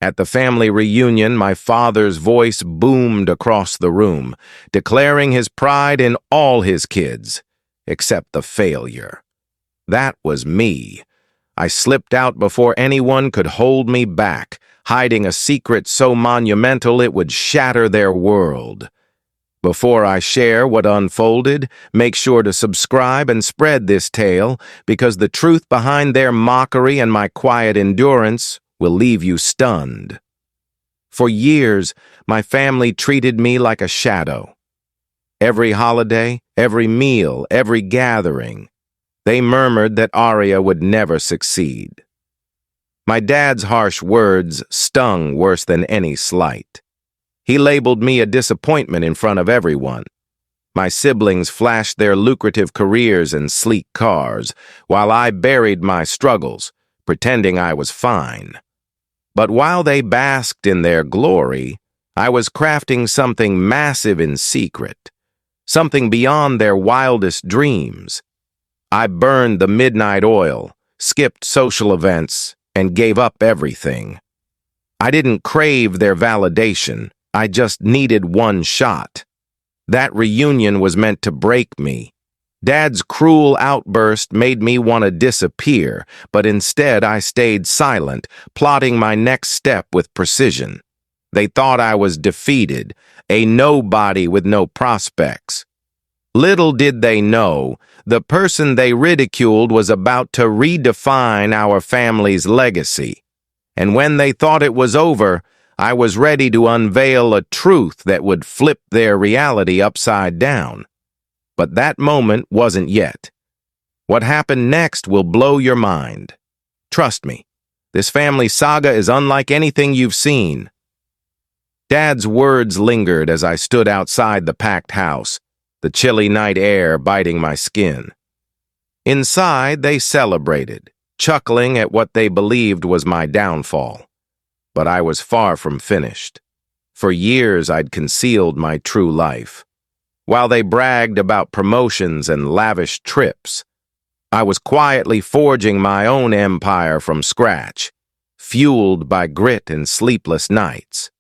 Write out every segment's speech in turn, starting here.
At the family reunion, my father's voice boomed across the room, declaring his pride in all his kids, except the failure. That was me. I slipped out before anyone could hold me back, hiding a secret so monumental it would shatter their world. Before I share what unfolded, make sure to subscribe and spread this tale, because the truth behind their mockery and my quiet endurance will leave you stunned. For years, my family treated me like a shadow. Every holiday, every meal, every gathering, they murmured that Aria would never succeed. My dad's harsh words stung worse than any slight. He labeled me a disappointment in front of everyone. My siblings flashed their lucrative careers and sleek cars, while I buried my struggles, pretending I was fine. But while they basked in their glory, I was crafting something massive in secret, something beyond their wildest dreams. I burned the midnight oil, skipped social events, and gave up everything. I didn't crave their validation. I just needed one shot. That reunion was meant to break me. Dad's cruel outburst made me want to disappear, but instead I stayed silent, plotting my next step with precision. They thought I was defeated, a nobody with no prospects. Little did they know, the person they ridiculed was about to redefine our family's legacy. And when they thought it was over, I was ready to unveil a truth that would flip their reality upside down. But that moment wasn't yet. What happened next will blow your mind. Trust me, this family saga is unlike anything you've seen. Dad's words lingered as I stood outside the packed house, the chilly night air biting my skin. Inside, they celebrated, chuckling at what they believed was my downfall. But I was far from finished. For years, I'd concealed my true life. While they bragged about promotions and lavish trips, I was quietly forging my own empire from scratch, fueled by grit and sleepless nights.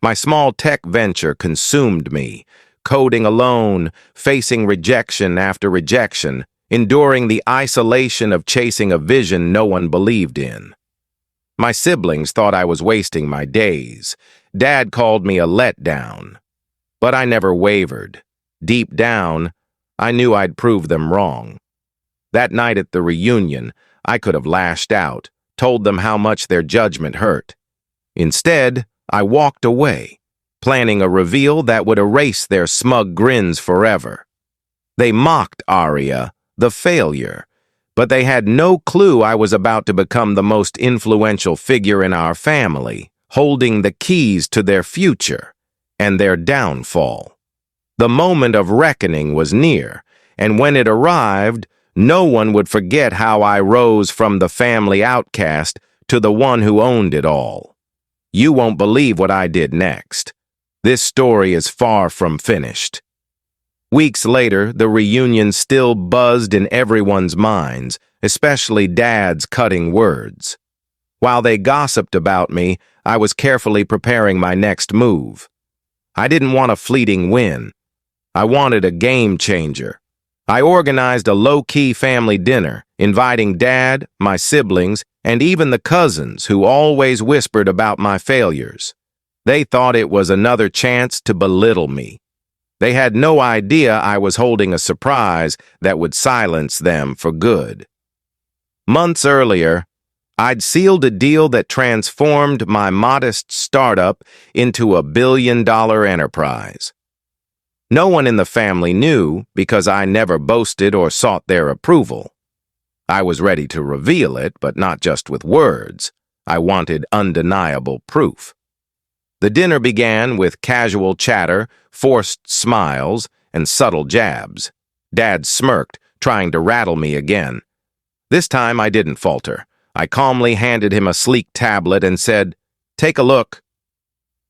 My small tech venture consumed me, coding alone, facing rejection after rejection, enduring the isolation of chasing a vision no one believed in. My siblings thought I was wasting my days. Dad called me a letdown. But I never wavered. Deep down, I knew I'd prove them wrong. That night at the reunion, I could have lashed out, told them how much their judgment hurt. Instead, I walked away, planning a reveal that would erase their smug grins forever. They mocked Aria, the failure, but they had no clue I was about to become the most influential figure in our family, holding the keys to their future and their downfall. The moment of reckoning was near, and when it arrived, no one would forget how I rose from the family outcast to the one who owned it all. You won't believe what I did next. This story is far from finished. Weeks later, the reunion still buzzed in everyone's minds, especially Dad's cutting words. While they gossiped about me, I was carefully preparing my next move. I didn't want a fleeting win. I wanted a game changer. I organized a low-key family dinner, inviting Dad, my siblings, and even the cousins who always whispered about my failures. They thought it was another chance to belittle me. They had no idea I was holding a surprise that would silence them for good. Months earlier, I'd sealed a deal that transformed my modest startup into a billion-dollar enterprise. No one in the family knew because I never boasted or sought their approval. I was ready to reveal it, but not just with words. I wanted undeniable proof. The dinner began with casual chatter, forced smiles, and subtle jabs. Dad smirked, trying to rattle me again. This time I didn't falter. I calmly handed him a sleek tablet and said, "Take a look."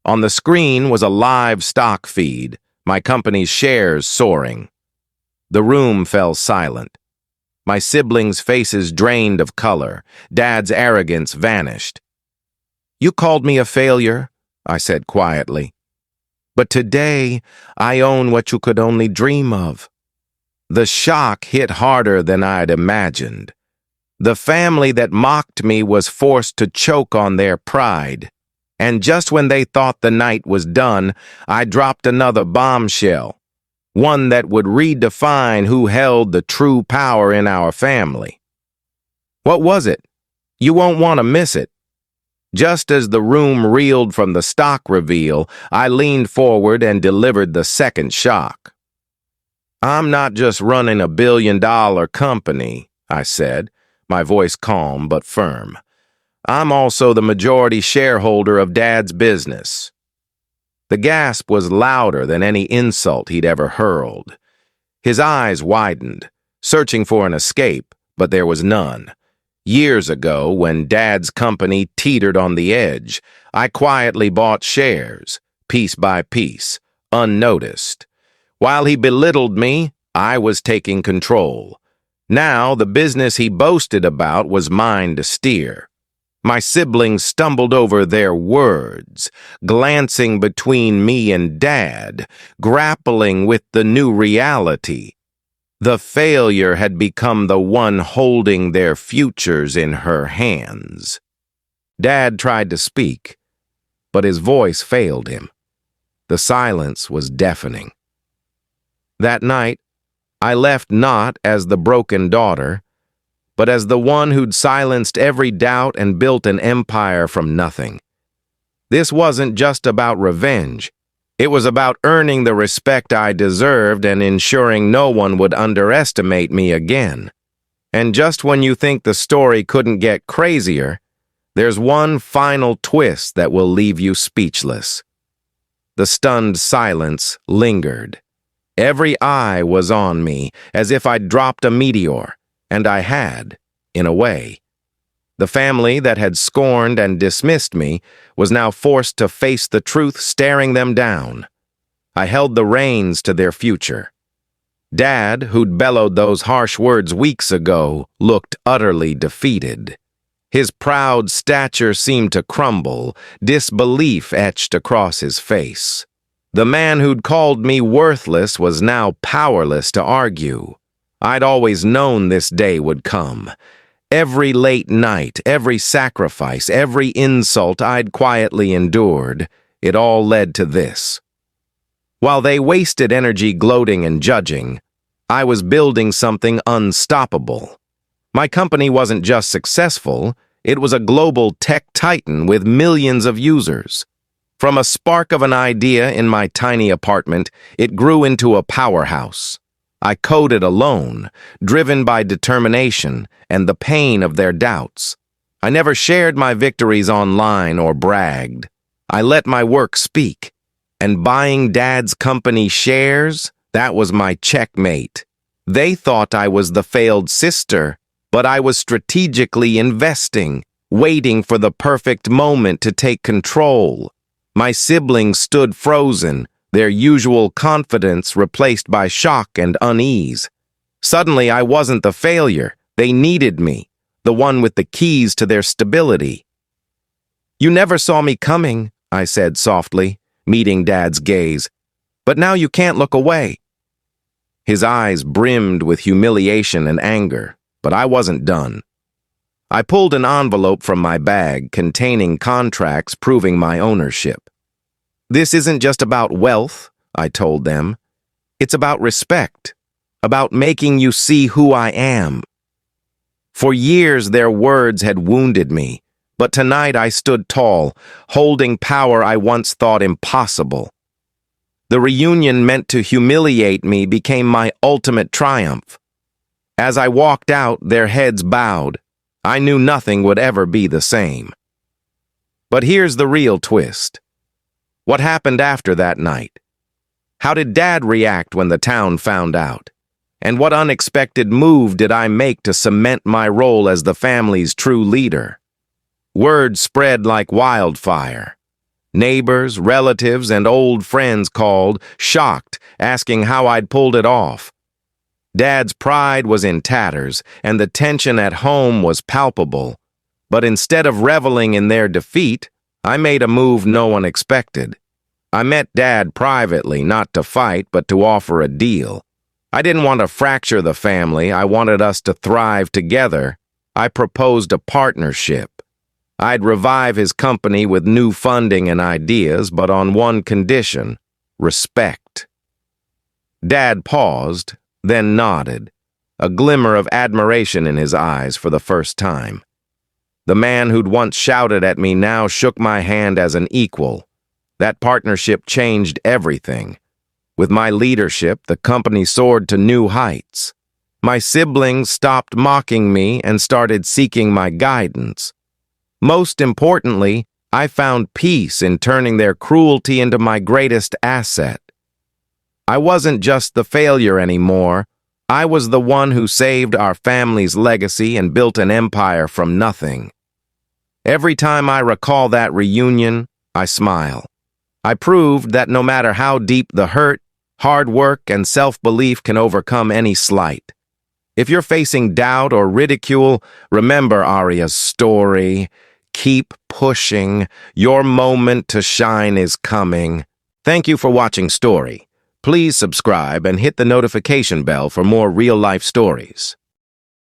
On the screen was a live stock feed, my company's shares soaring. The room fell silent. My siblings' faces drained of color. Dad's arrogance vanished. You called me a failure, I said quietly. But today, I own what you could only dream of. The shock hit harder than I'd imagined. The family that mocked me was forced to choke on their pride. And just when they thought the night was done, I dropped another bombshell. One that would redefine who held the true power in our family. What was it? You won't want to miss it. Just as the room reeled from the stock reveal, I leaned forward and delivered the second shock. I'm not just running a billion-dollar company, I said, my voice calm but firm. I'm also the majority shareholder of Dad's business. The gasp was louder than any insult he'd ever hurled. His eyes widened, searching for an escape, but there was none. Years ago, when Dad's company teetered on the edge, I quietly bought shares, piece by piece, unnoticed. While he belittled me, I was taking control. Now, the business he boasted about was mine to steer. My siblings stumbled over their words, glancing between me and Dad, grappling with the new reality. The failure had become the one holding their futures in her hands. Dad tried to speak, but his voice failed him. The silence was deafening. That night, I left not as the broken daughter, but as the one who'd silenced every doubt and built an empire from nothing. This wasn't just about revenge. It was about earning the respect I deserved and ensuring no one would underestimate me again. And just when you think the story couldn't get crazier, there's one final twist that will leave you speechless. The stunned silence lingered. Every eye was on me, as if I'd dropped a meteor, and I had, in a way. The family that had scorned and dismissed me was now forced to face the truth staring them down. I held the reins to their future. Dad, who'd bellowed those harsh words weeks ago, looked utterly defeated. His proud stature seemed to crumble, disbelief etched across his face. The man who'd called me worthless was now powerless to argue. I'd always known this day would come. Every late night, every sacrifice, every insult I'd quietly endured, it all led to this. While they wasted energy gloating and judging, I was building something unstoppable. My company wasn't just successful, it was a global tech titan with millions of users. From a spark of an idea in my tiny apartment, it grew into a powerhouse. I coded alone, driven by determination and the pain of their doubts. I never shared my victories online or bragged. I let my work speak. And buying Dad's company shares, that was my checkmate. They thought I was the failed sister, but I was strategically investing, waiting for the perfect moment to take control. My siblings stood frozen, their usual confidence replaced by shock and unease. Suddenly, I wasn't the failure. They needed me, the one with the keys to their stability. You never saw me coming, I said softly, meeting Dad's gaze. But now you can't look away. His eyes brimmed with humiliation and anger, but I wasn't done. I pulled an envelope from my bag containing contracts proving my ownership. This isn't just about wealth, I told them. It's about respect, about making you see who I am. For years their words had wounded me, but tonight I stood tall, holding power I once thought impossible. The reunion meant to humiliate me became my ultimate triumph. As I walked out, their heads bowed. I knew nothing would ever be the same. But here's the real twist. What happened after that night? How did Dad react when the town found out? And what unexpected move did I make to cement my role as the family's true leader? Word spread like wildfire. Neighbors, relatives, and old friends called, shocked, asking how I'd pulled it off. Dad's pride was in tatters, and the tension at home was palpable. But instead of reveling in their defeat, I made a move no one expected. I met Dad privately, not to fight, but to offer a deal. I didn't want to fracture the family. I wanted us to thrive together. I proposed a partnership. I'd revive his company with new funding and ideas, but on one condition: respect. Dad paused, then nodded, a glimmer of admiration in his eyes for the first time. The man who'd once shouted at me now shook my hand as an equal. That partnership changed everything. With my leadership, the company soared to new heights. My siblings stopped mocking me and started seeking my guidance. Most importantly, I found peace in turning their cruelty into my greatest asset. I wasn't just the failure anymore. I was the one who saved our family's legacy and built an empire from nothing. Every time I recall that reunion, I smile. I proved that no matter how deep the hurt, hard work and self-belief can overcome any slight. If you're facing doubt or ridicule, remember Arya's story. Keep pushing. Your moment to shine is coming. Thank you for watching Story. Please subscribe and hit the notification bell for more real-life stories.